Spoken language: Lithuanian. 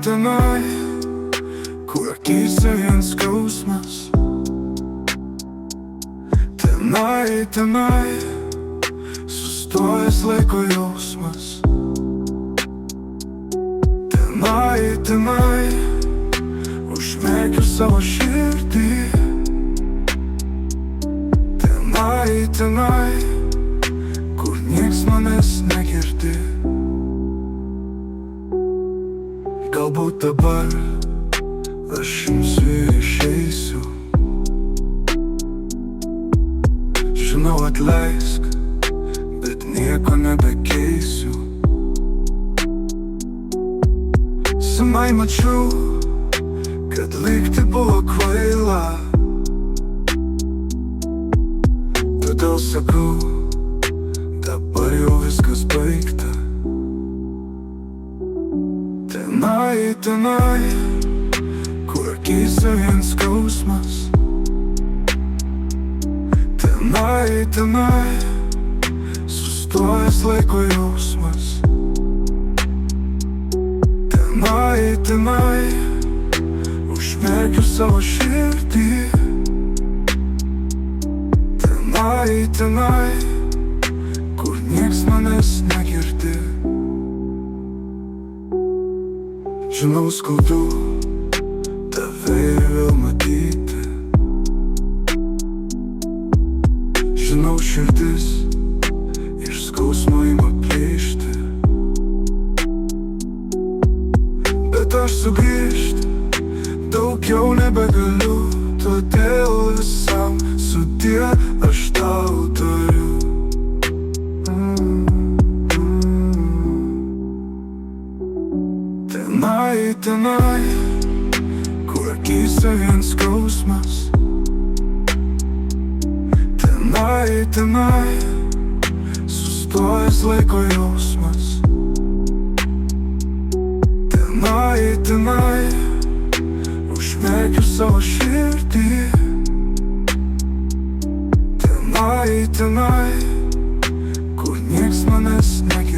tenai, kur akyse vien skausmas. Tenai, tenai, sustojęs laiko jausmas. Tenai, tenai, užmerkiu savo širdį. Tenai, tenai, kur nieks manęs negirdi. Galbūt dabar aš imsiu ir išeisiu. Žinau, atleisk, bet nieko nebekeisiu. Senai mačiau, kad likti buvo kvaila. Todėl sakau, dabar jau viskas baigta. Tenai, tenai, kur akyse vien skausmas. Tenai, tenai, sustojęs laiko jausmas. Tenai, tenai, užmerkiu savo širdį. Tenai, tenai, kur nieks manęs negirdi. Žinau, skaudu tave ir vėl matyti. Žinau, širdis iš skausmo ima plyšti. Bet aš sugrįžt daugiau nebegaliu. Todėl visam sudie aš tau tariu. Tenai, tenai, kur akyse vien skausmas. Tenai, tenai, sustojęs laiko jausmas. Tenai, tenai, užmerkiu savo širdį. Tenai, tenai, kur nieks manęs negirdi.